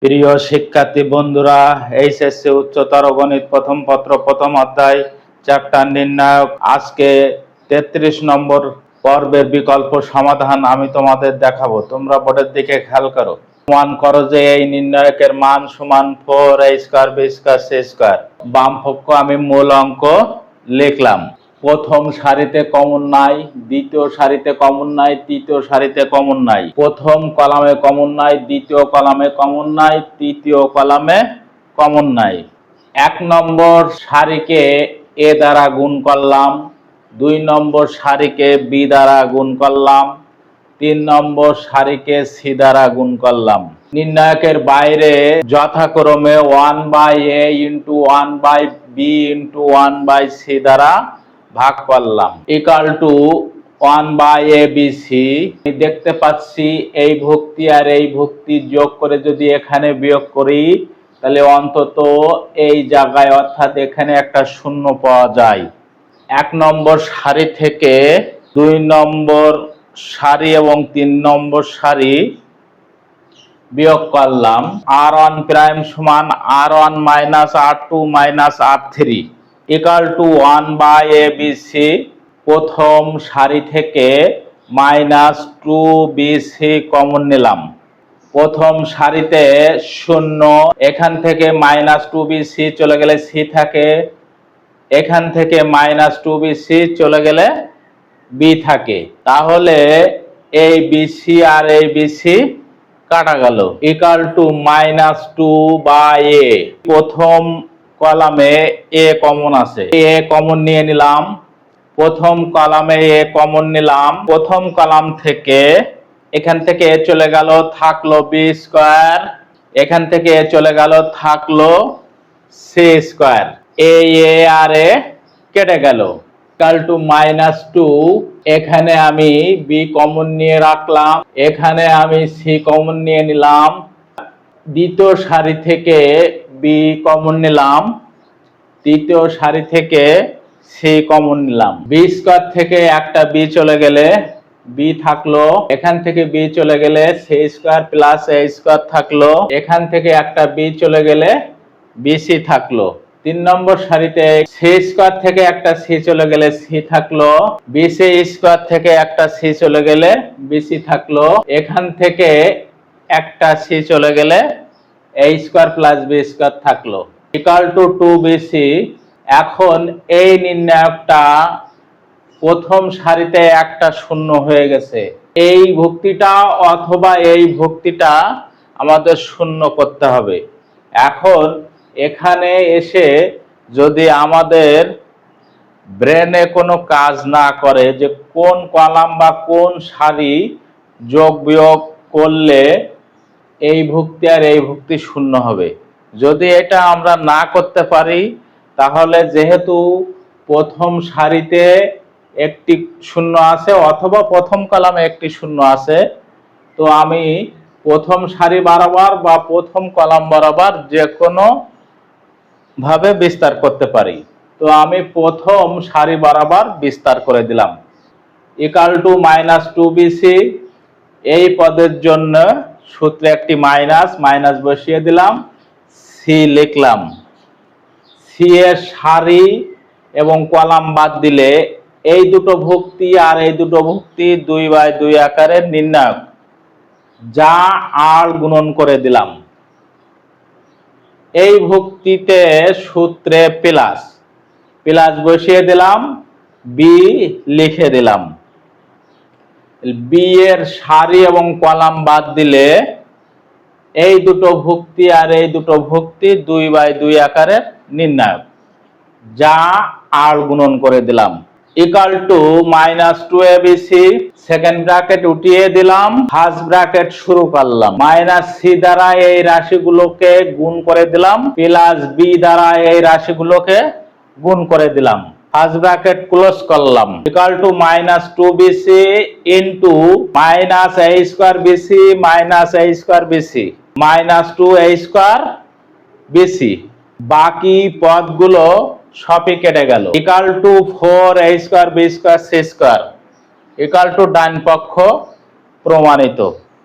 প্রিয় শিক্ষার্থী বন্ধুরা, এইচএসসি উচ্চতর গণিত প্রথম পত্র প্রথম অধ্যায় চ্যাপ্টার নির্ণায়ক আজকে 33 নম্বর পর্বের বিকল্প সমাধান আমি তোমাদের দেখাবো। তোমরা বোর্ডের দিকে খেয়াল করো। প্রমাণ করো যে এই নির্ণায়কের মান সমান 4a square b square c square. বাম পক্ষ আমি মূল অঙ্ক লিখলাম। প্রথম সারিতে কমন নাই, দ্বিতীয় সারিতে কমন নাই, তৃতীয় সারিতে কমন নাই, প্রথম কলামে কমন নাই, দ্বিতীয় কলামে কমন নাই, তৃতীয় কলামে কমন নাই। 1 নম্বর সারিকে এ দ্বারা গুণ করলাম, 2 নম্বর সারিকে বি দ্বারা গুণ করলাম, 3 নম্বর সারিকে সি দ্বারা গুণ করলাম। নির্ণায়কের বাইরে যথাক্রমে 1/a into 1/b into 1/c দ্বারা ভাগ করলাম ইকুয়াল টু 1/abc। দেখতে পাচ্ছি এই ভক্তি আর এই ভক্তি যোগ করে যদি এখানে বিয়োগ করি তাহলে অন্তত এই জায়গায় অর্থাৎ এখানে একটা শূন্য পাওয়া যায়। 1 নম্বর সারি থেকে 2 নম্বর সারি এবং 3 নম্বর সারি বিয়োগ করলাম। r1 প্রাইম সমান r1 minus r2 minus r3 equal to 1/abc। প্রথম সারি থেকে মাইনাস 2bc কমন নিলাম। প্রথম সারিতে 0, এখান থেকে মাইনাস 2bc চলে গেলে c থাকে, এখান থেকে মাইনাস 2bc চলে গেলে b থাকে। তাহলে এই bc আর এই bc কাটা গেল ইকুয়াল টু -2/a। প্রথম কলামে a কমন আছে, a কমন নিয়ে নিলাম। প্রথম কলামে a কমন নিলাম। প্রথম কলাম থেকে এখান থেকে a চলে গেল, থাকলো b স্কয়ার, এখান থেকে a চলে গেল, থাকলো c স্কয়ার। a আর a কেটে গেল ইকুয়াল টু -2। এখানে আমি b কমন নিয়ে রাখলাম, এখানে আমি c কমন নিয়ে নিলাম। দ্বিতীয় সারি থেকে b কমন নিলাম, তৃতীয় সারি থেকে c কমন নিলাম। b স্কয়ার থেকে একটা b চলে গেলে b থাকলো, এখান থেকে b চলে গেলে c square plus a square থাকলো, এখান থেকে একটা b চলে গেলে bc থাকলো। 3 নম্বর সারিতে c স্কয়ার থেকে একটা c চলে গেলে c থাকলো, bc স্কয়ার থেকে একটা c চলে গেলে bc থাকলো, এখান থেকে একটা c চলে গেলে a square plus b square থাকলো ইকুয়াল টু 2bc। এখন এই নির্ণায়কটা প্রথম সারিতে একটা শূন্য হয়ে গেছে, এই ভুক্তিটা অথবা এই ভুক্তিটা আমাদের শূন্য করতে হবে। এখন এখানে এসে যদি আমাদের ব্রেনে কোনো কাজ না করে যে কোন কলাম বা কোন সারি যোগ বিয়োগ করলে এই ভুক্তি আর এই ভুক্তি শূন্য হবে, যদি এটা আমরা না করতে পারি তাহলে যেহেতু প্রথম সারিতে একটি শূন্য আছে অথবা প্রথম কলামে একটি শূন্য আছে, তো আমি প্রথম সারি বরাবর বা প্রথম কলাম বরাবর যে কোনো ভাবে বিস্তার করতে পারি। তো আমি প্রথম সারি বরাবর বিস্তার করে দিলাম ইকুয়াল টু -2bc। এই পদের জন্য সূত্রে একটি মাইনাস বসিয়ে দিলাম, c লিখলাম। c এর সারি এবং কলাম বাদ দিলে এই দুটো ভুক্তি আর এই দুটো ভুক্তি 2/2 আকারের নির্ণায়ক, যা r গুণন করে দিলাম। এই ভুক্তিতে সূত্রে প্লাস বসিয়ে দিলাম, b লিখে দিলাম। b এর সারি এবং কলাম বাদ দিলে এই দুটো ভুক্তি আর এই দুটো ভুক্তি 2/2 আকারের নির্ণায়ক, যা r গুণন করে দিলাম equal to -2abc। Second bracket উঠিয়ে দিলাম, ফার্স্ট ব্র্যাকেট শুরু করলাম। -c দ্বারা এই রাশিগুলোকে গুণ করে দিলাম, প্লাস b দ্বারা এই রাশিগুলোকে গুণ করে দিলাম। ফার্স্ট ব্র্যাকেট ক্লোজ করলাম equal to -2bc into -a square bc minus a square bc -2a square bc। বাকি পদগুলো সবই কেটে গেল equal to 4a square b square c square equal to ডান পক্ষ প্রমাণিত।